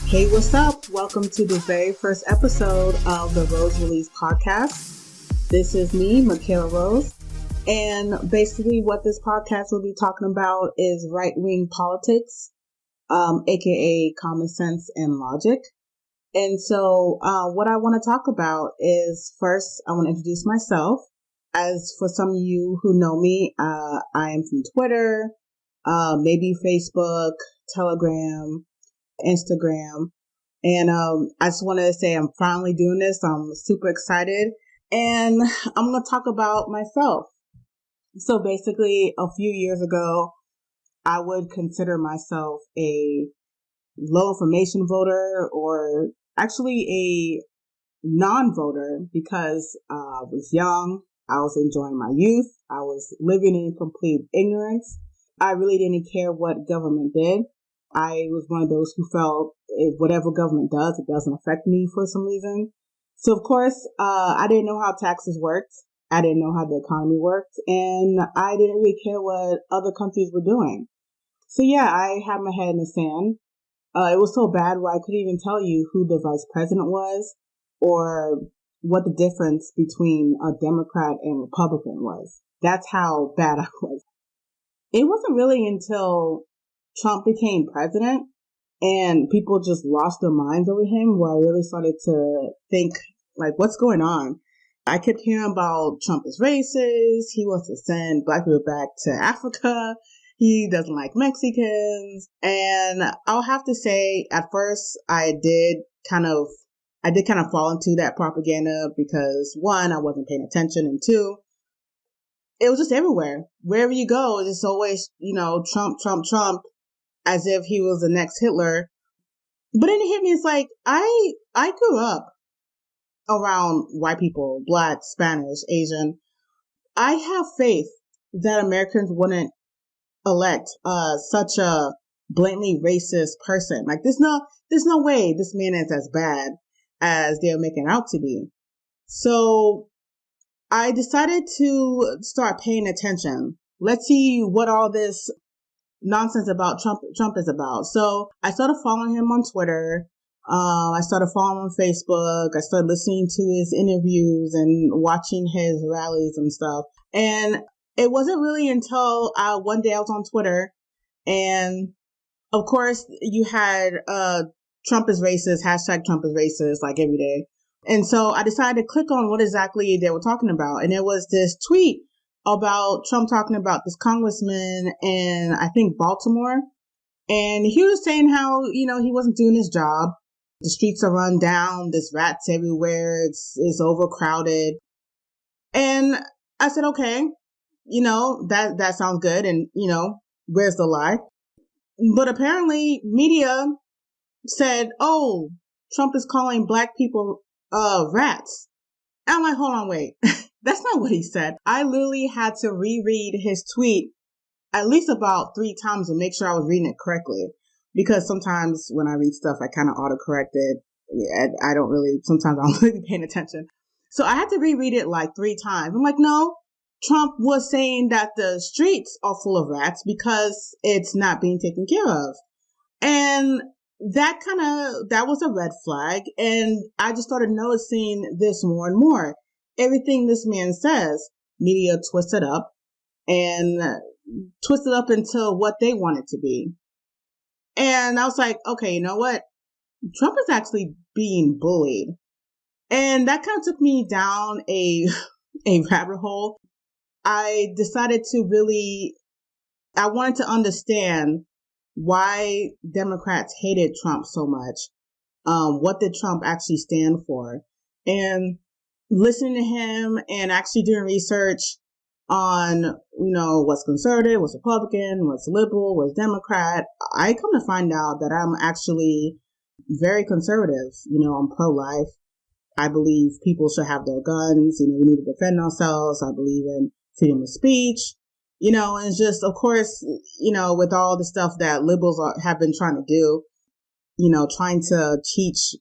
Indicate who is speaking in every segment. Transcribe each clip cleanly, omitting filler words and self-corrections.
Speaker 1: Hey, what's up? Welcome to the very first episode of the Rose Release podcast. This is me, Michaela Rose, and basically what this podcast will be talking about is right-wing politics, aka common sense and logic. And so what I want to talk about is, first, I want to introduce myself. As for some of you who know me, I am from Twitter, maybe Facebook, Telegram, Instagram. And I just wanted to say I'm finally doing this. I'm super excited. And I'm going to talk about myself. So basically, a few years ago, I would consider myself a low information voter, or actually a non-voter, because I was young. I was enjoying my youth. I was living in complete ignorance. I really didn't care what government did. I was one of those who felt if whatever government does, it doesn't affect me for some reason. So, of course, I didn't know how taxes worked. I didn't know how the economy worked. And I didn't really care what other countries were doing. So, yeah, I had my head in the sand. It was so bad where I couldn't even tell you who the vice president was or what the difference between a Democrat and Republican was. That's how bad I was. It wasn't really until Trump became president and people just lost their minds over him where I really started to think, like, what's going on? I kept hearing about Trump is racist. He wants to send black people back to Africa. He doesn't like Mexicans. And I'll have to say, at first, I did kind of fall into that propaganda because, one, I wasn't paying attention, and two, it was just everywhere. Wherever you go, it's always, Trump, Trump, Trump, as if he was the next Hitler. But then it hit me, it's like, I grew up around white people, Black, Spanish, Asian. I have faith that Americans wouldn't elect such a blatantly racist person. Like, there's no way this man is as bad as they're making out to be. So I decided to start paying attention. Let's see what all this nonsense about Trump is about. So I started following him on Twitter. I started following him on Facebook. I started listening to his interviews and watching his rallies and stuff. And it wasn't really until one day I was on Twitter, and of course you had Trump is racist, hashtag Trump is racist, like every day. And so I decided to click on what exactly they were talking about. And it was this tweet about Trump talking about this congressman in, I think, Baltimore. And he was saying how, he wasn't doing his job. The streets are run down. There's rats everywhere. It's overcrowded. And I said, okay, that sounds good. And, where's the lie? But apparently media said, oh, Trump is calling black people rats. And I'm like, hold on, wait. That's not what he said. I literally had to reread his tweet at least about 3 times to make sure I was reading it correctly. Because sometimes when I read stuff, I kind of autocorrect it. Sometimes I don't really paying attention. So I had to reread it like 3 times. I'm like, no, Trump was saying that the streets are full of rats because it's not being taken care of. And that was a red flag. And I just started noticing this more and more. Everything this man says, media twisted up and twisted up into what they want it to be. And I was like, okay, you know what? Trump is actually being bullied. And that kind of took me down a rabbit hole. I decided to I wanted to understand why Democrats hated Trump so much. What did Trump actually stand for? And listening to him and actually doing research on, what's conservative, what's Republican, what's liberal, what's Democrat, I come to find out that I'm actually very conservative. I'm pro-life. I believe people should have their guns. We need to defend ourselves. I believe in freedom of speech. And it's just, of course, with all the stuff that liberals have been trying to do, trying to teach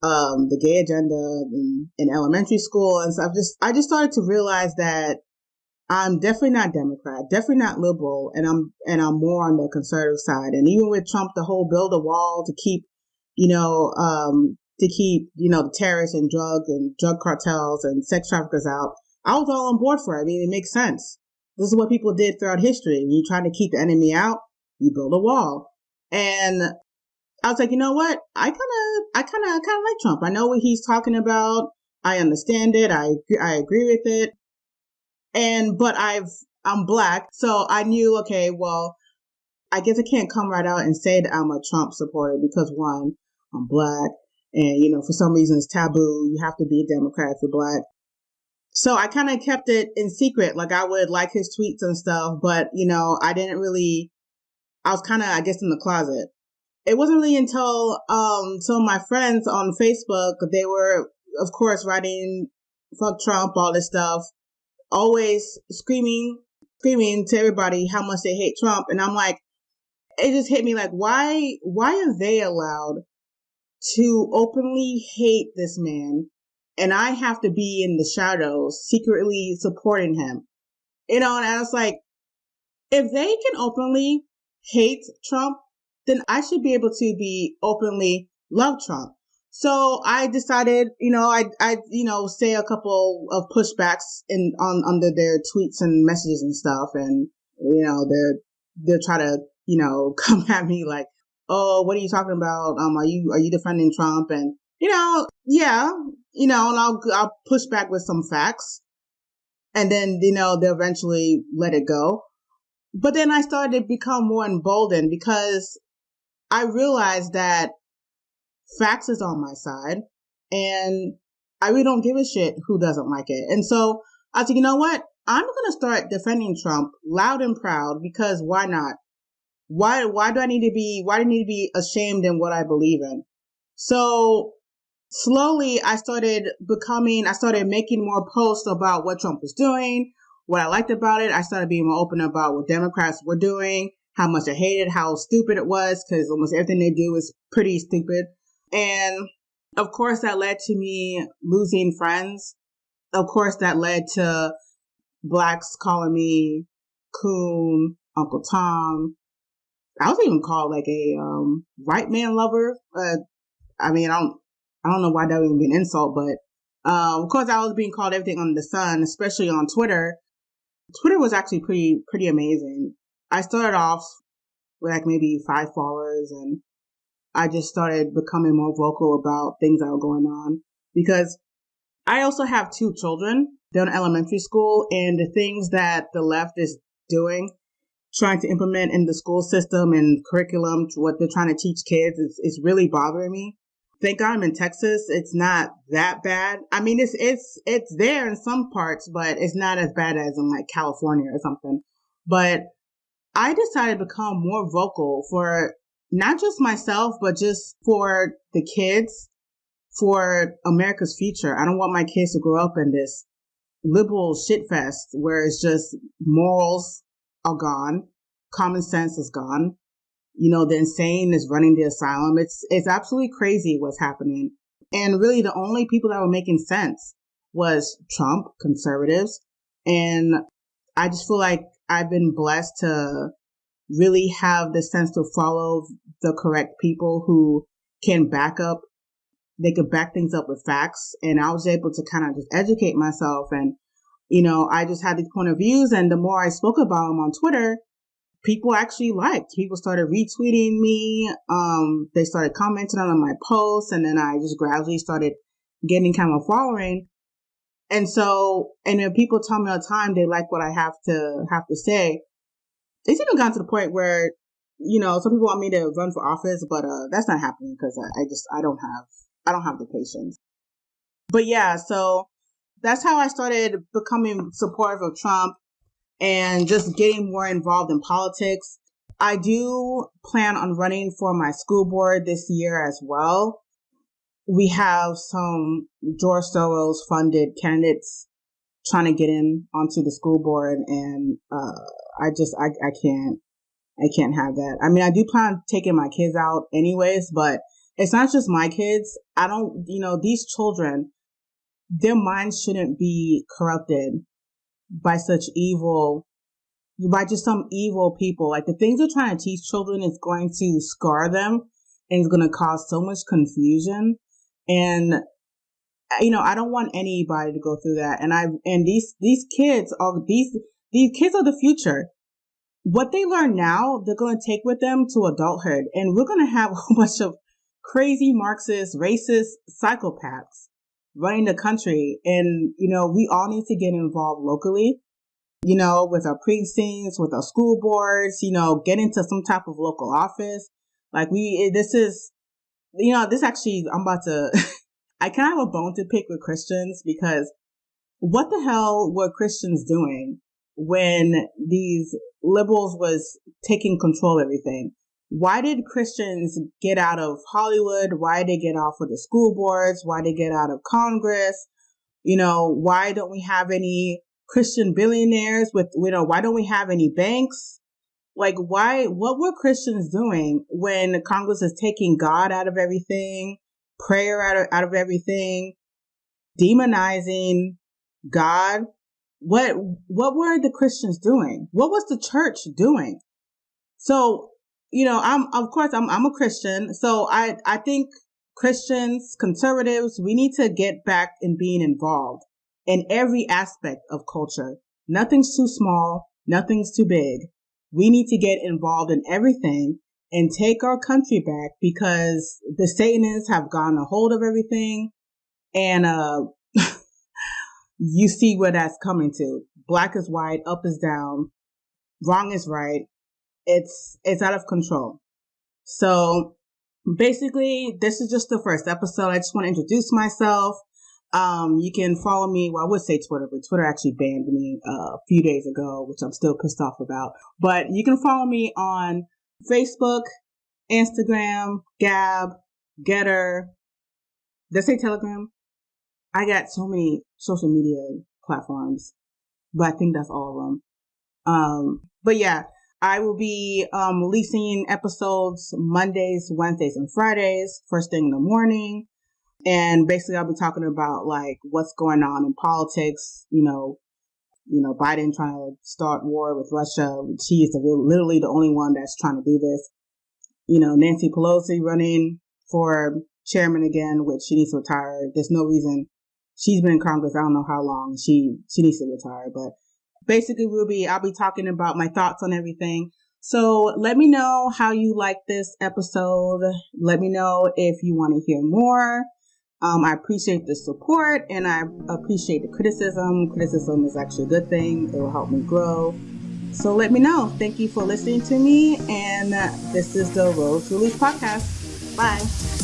Speaker 1: the gay agenda in elementary school and stuff. I just started to realize that I'm definitely not Democrat, definitely not liberal, and I'm more on the conservative side. And even with Trump, the whole build a wall to keep, to keep, the terrorists and drug cartels and sex traffickers out. I was all on board for it. I mean, it makes sense. This is what people did throughout history. When you try to keep the enemy out, you build a wall. And I was like, you know what? I kind of like Trump. I know what he's talking about. I understand it. I agree with it. But I'm Black, so I knew, okay, well, I guess I can't come right out and say that I'm a Trump supporter because, one, I'm Black, and, for some reason it's taboo. You have to be a Democrat if you're Black. So I kind of kept it in secret. Like, I would like his tweets and stuff, but, I didn't really, I was kind of, I guess, in the closet. It wasn't really until some of my friends on Facebook, they were, of course, writing, fuck Trump, all this stuff, always screaming to everybody how much they hate Trump. And I'm like, it just hit me like, why are they allowed to openly hate this man? And I have to be in the shadows secretly supporting him. And I was like, if they can openly hate Trump, then I should be able to be openly love Trump. So I decided, I say a couple of pushbacks under their tweets and messages and stuff. And, they'll try to, come at me like, oh, what are you talking about? Are you defending Trump? And, yeah, and I'll push back with some facts. And then, they'll eventually let it go. But then I started to become more emboldened because I realized that facts is on my side and I really don't give a shit who doesn't like it. And so I was like, you know what? I'm going to start defending Trump loud and proud because why not? Why do I need to be ashamed in what I believe in? So slowly I started making more posts about what Trump was doing, what I liked about it. I started being more open about what Democrats were doing, how much I hated, how stupid it was, because almost everything they do is pretty stupid. And of course that led to me losing friends. Of course that led to Blacks calling me Coon, Uncle Tom. I was even called like a white man lover. I mean, I don't know why that would even be an insult, but of course I was being called everything under the sun, especially on Twitter. Twitter was actually pretty amazing. I started off with like maybe 5 followers, and I just started becoming more vocal about things that were going on because I also have 2 children. They're in elementary school, and the things that the left is doing, trying to implement in the school system and curriculum, what they're trying to teach kids, is really bothering me. Thank God I'm in Texas. It's not that bad. I mean, it's there in some parts, but it's not as bad as in like California or something. But I decided to become more vocal for not just myself, but just for the kids, for America's future. I don't want my kids to grow up in this liberal shitfest where it's just morals are gone, common sense is gone. The insane is running the asylum. It's absolutely crazy what's happening. And really the only people that were making sense was Trump, conservatives. And I just feel like I've been blessed to really have the sense to follow the correct people who can they could back things up with facts. And I was able to kind of just educate myself. And, I just had these point of views. And the more I spoke about them on Twitter, people actually liked. People started retweeting me. They started commenting on my posts. And then I just gradually started getting kind of a following. And so, and then people tell me all the time they like what I have to say. It's even gotten to the point where, some people want me to run for office, but that's not happening because I don't have the patience. But yeah, so that's how I started becoming supportive of Trump and just getting more involved in politics. I do plan on running for my school board this year as well. We have some George Soros funded candidates trying to get in onto the school board, and I can't have that. I mean, I do plan on taking my kids out anyways, but it's not just my kids. These children, their minds shouldn't be corrupted by by just some evil people. Like the things they're trying to teach children is going to scar them and it's going to cause so much confusion. And, I don't want anybody to go through that. And these kids are the future. What they learn now, they're going to take with them to adulthood. And we're going to have a whole bunch of crazy Marxist, racist psychopaths running the country. And, we all need to get involved locally, with our precincts, with our school boards, get into some type of local office. This actually, I'm about to, I kind of have a bone to pick with Christians, because what the hell were Christians doing when these liberals was taking control of everything? Why did Christians get out of Hollywood? Why did they get off of the school boards? Why did they get out of Congress? Why don't we have any Christian billionaires why don't we have any banks? What were Christians doing when Congress is taking God out of everything, prayer out of everything, demonizing God? What were the Christians doing? What was the church doing? So, I'm a Christian. So I think Christians, conservatives, we need to get back in being involved in every aspect of culture. Nothing's too small. Nothing's too big. We need to get involved in everything and take our country back, because the Satanists have gotten a hold of everything. And, you see where that's coming to. Black is white, up is down, wrong is right. It's out of control. So basically, this is just the first episode. I just want to introduce myself. You can follow me. Well, I would say Twitter, but Twitter actually banned me a few days ago, which I'm still pissed off about. But you can follow me on Facebook, Instagram, Gab, Getter. Did I say Telegram? I got so many social media platforms, but I think that's all of them. But yeah, I will be releasing episodes Mondays, Wednesdays, and Fridays, first thing in the morning. And basically, I'll be talking about what's going on in politics. Biden trying to start war with Russia. She is literally the only one that's trying to do this. Nancy Pelosi running for chairman again, which she needs to retire. There's no reason. She's been in Congress, I don't know how long. She needs to retire. But basically, I'll be talking about my thoughts on everything. So let me know how you like this episode. Let me know if you want to hear more. I appreciate the support, and I appreciate the criticism. Criticism is actually a good thing. It will help me grow. So let me know. Thank you for listening to me. And this is the Rose Release Podcast. Bye.